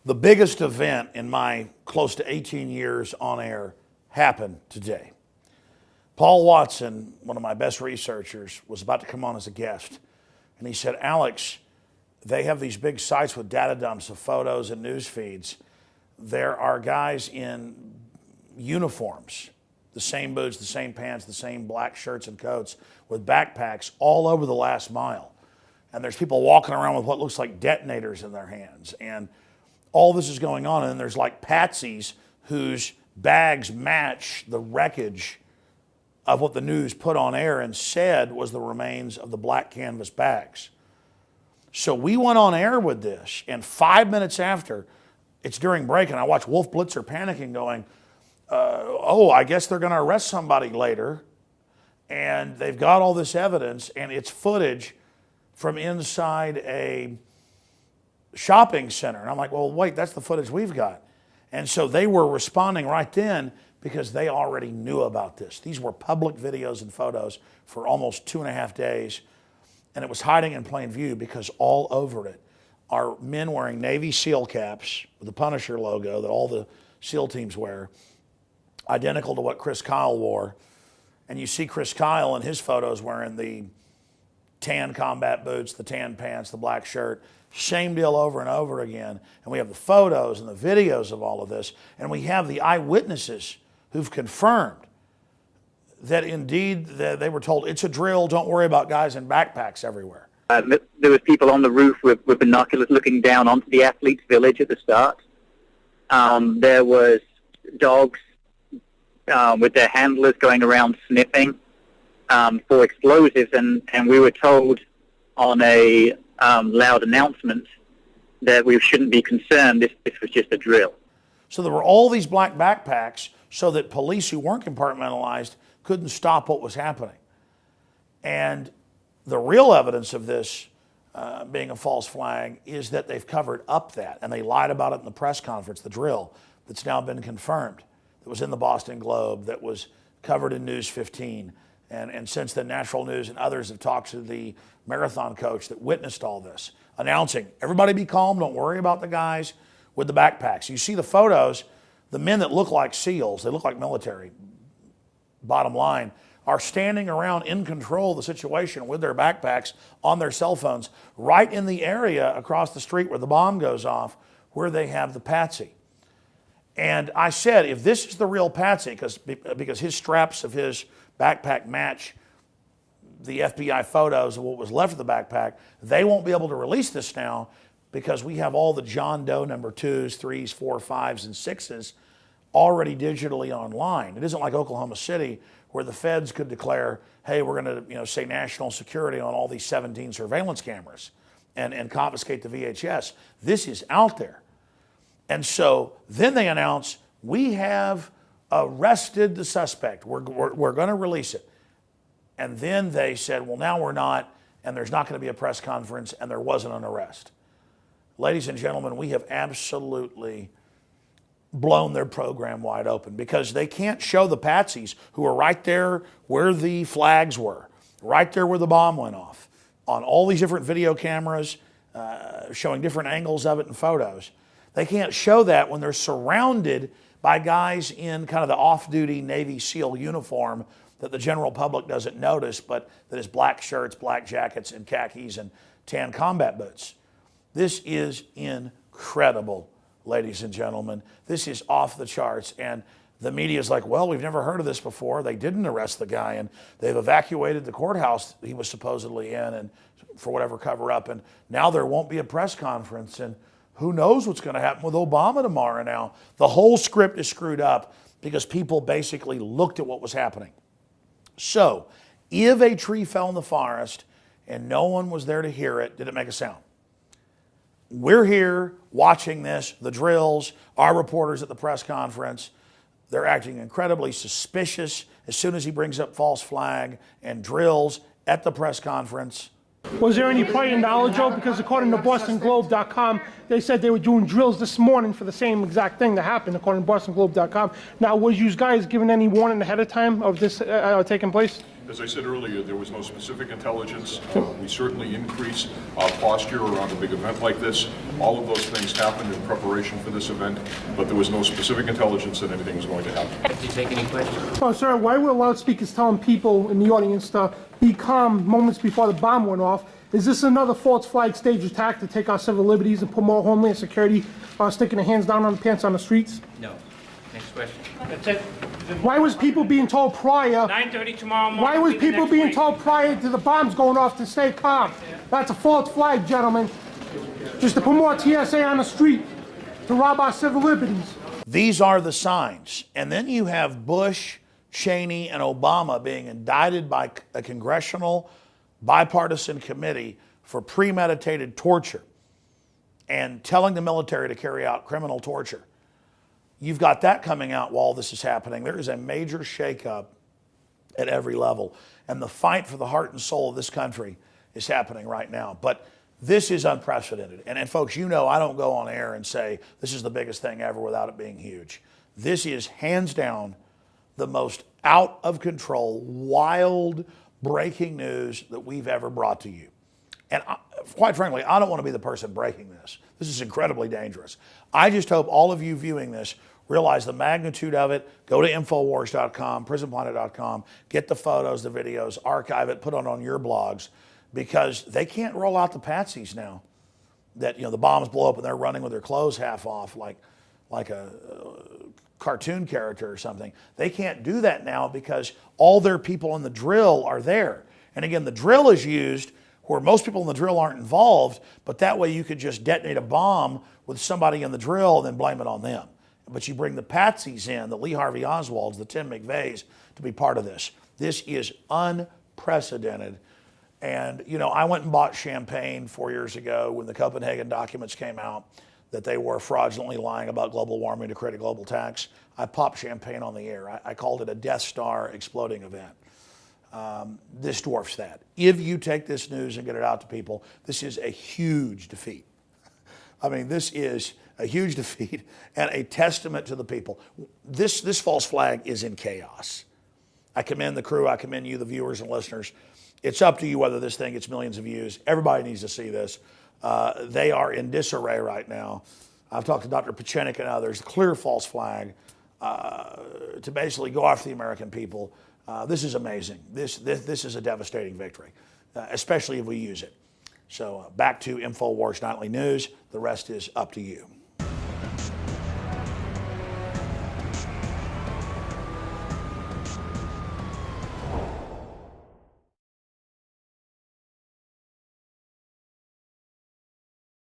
The biggest event in my close to 18 years on air happened today. Paul Watson, one of my best researchers, was about to come on as a guest. And he said, Alex, they have these big sites with data dumps of photos and news feeds. There are guys in uniforms, the same boots, the same pants, the same black shirts and coats with backpacks all over the last mile. And there's people walking around with what looks like detonators in their hands. And all this is going on, and there's like patsies whose bags match the wreckage of what the news put on air and said was the remains of the black canvas bags. So we went on air with this, and 5 minutes after, it's during break, and I watch Wolf Blitzer panicking going, I guess they're going to arrest somebody later, and they've got all this evidence, and it's footage from inside a shopping center. And I'm like, well, wait, that's the footage we've got. And so they were responding right then because they already knew about this. These were public videos and photos for almost 2.5 days. And it was hiding in plain view because all over it are men wearing Navy SEAL caps with the Punisher logo that all the SEAL teams wear, identical to what Chris Kyle wore. And you see Chris Kyle in his photos wearing the tan combat boots, the tan pants, the black shirt. Same deal over and over again. And we have the photos and the videos of all of this. And we have the eyewitnesses who've confirmed that indeed they were told, it's a drill, don't worry about guys in backpacks everywhere. There was people on the roof with binoculars looking down onto the athletes' village at the start. There was dogs with their handlers going around sniffing for explosives, and we were told on a loud announcement that we shouldn't be concerned, this was just a drill. So there were all these black backpacks so that police who weren't compartmentalized couldn't stop what was happening. And the real evidence of this being a false flag is that they've covered up that, and they lied about it in the press conference, the drill that's now been confirmed, that was in the Boston Globe, that was covered in News 15. And since then, National News and others have talked to the marathon coach that witnessed all this, announcing, everybody be calm, don't worry about the guys with the backpacks. You see the photos, the men that look like SEALs, they look like military, bottom line, are standing around in control of the situation with their backpacks on their cell phones, right in the area across the street where the bomb goes off, where they have the patsy. And I said, if this is the real patsy, because his straps of his backpack match the FBI photos of what was left of the backpack, they won't be able to release this now because we have all the John Doe number 2s, 3s, 4, 5s, and 6s already digitally online. It isn't like Oklahoma City where the feds could declare, hey, we're going to say national security on all these 17 surveillance cameras and confiscate the VHS. This is out there. And so then they announce, we have arrested the suspect. We're going to release it. And then they said, well, now we're not, and there's not going to be a press conference, and there wasn't an arrest. Ladies and gentlemen, we have absolutely blown their program wide open because they can't show the patsies who are right there where the flags were, right there where the bomb went off, on all these different video cameras, showing different angles of it and photos. They can't show that when they're surrounded by guys in kind of the off-duty Navy SEAL uniform that the general public doesn't notice, but that is black shirts, black jackets, and khakis and tan combat boots. This is incredible, ladies and gentlemen. This is off the charts. And the media is like, well, we've never heard of this before. They didn't arrest the guy, and they've evacuated the courthouse he was supposedly in and for whatever cover-up. And now there won't be a press conference. And who knows what's going to happen with Obama tomorrow now. The whole script is screwed up because people basically looked at what was happening. So, if a tree fell in the forest and no one was there to hear it, did it make a sound? We're here watching this, the drills, our reporters at the press conference. They're acting incredibly suspicious as soon as he brings up false flag and drills at the press conference. Was there any prior knowledge, Joe? Because according to BostonGlobe.com, they said they were doing drills this morning for the same exact thing that happened, according to BostonGlobe.com. Now, was you guys given any warning ahead of time of this taking place? As I said earlier, there was no specific intelligence. We certainly increase our posture around a big event like this. All of those things happened in preparation for this event, but there was no specific intelligence that anything was going to happen. Do you take any questions? Oh, sir, why were loudspeakers telling people in the audience to be calm moments before the bomb went off? Is this another false flag stage attack to take our civil liberties and put more Homeland Security sticking their hands down on the pants on the streets? No. Next question. That's it. Why was people being told prior? 9:30 tomorrow morning. Why was will be the people next being meeting. told prior to the bombs going off to stay calm? That's a false flag, gentlemen. Just to put more TSA on the street to rob our civil liberties. These are the signs. And then you have Bush, Cheney, and Obama being indicted by a congressional bipartisan committee for premeditated torture and telling the military to carry out criminal torture. You've got that coming out while this is happening. There is a major shakeup at every level. And the fight for the heart and soul of this country is happening right now. But this is unprecedented. And folks, you know I don't go on air and say this is the biggest thing ever without it being huge. This is hands down the most out of control, wild, breaking news that we've ever brought to you. And quite frankly, I don't want to be the person breaking this. This is incredibly dangerous. I just hope all of you viewing this realize the magnitude of it. Go to Infowars.com, PrisonPlanet.com, get the photos, the videos, archive it, put it on your blogs, because they can't roll out the patsies now that, the bombs blow up and they're running with their clothes half off like a cartoon character or something. They can't do that now because all their people in the drill are there. And again, the drill is used where most people in the drill aren't involved, but that way you could just detonate a bomb with somebody in the drill and then blame it on them. But you bring the patsies in, the Lee Harvey Oswalds, the Tim McVeighs, to be part of this. This is unprecedented. And, I went and bought champagne 4 years ago when the Copenhagen documents came out that they were fraudulently lying about global warming to create a global tax. I popped champagne on the air. I called it a Death Star exploding event. This dwarfs that. If you take this news and get it out to people, this is a huge defeat. I mean, this is a huge defeat and a testament to the people. This false flag is in chaos. I commend the crew. I commend you, the viewers and listeners. It's up to you whether this thing gets millions of views. Everybody needs to see this. They are in disarray right now. I've talked to Dr. Pachenik and others. Clear false flag to basically go after the American people. This is amazing. This is a devastating victory, especially if we use it. So back to InfoWars Nightly News. The rest is up to you.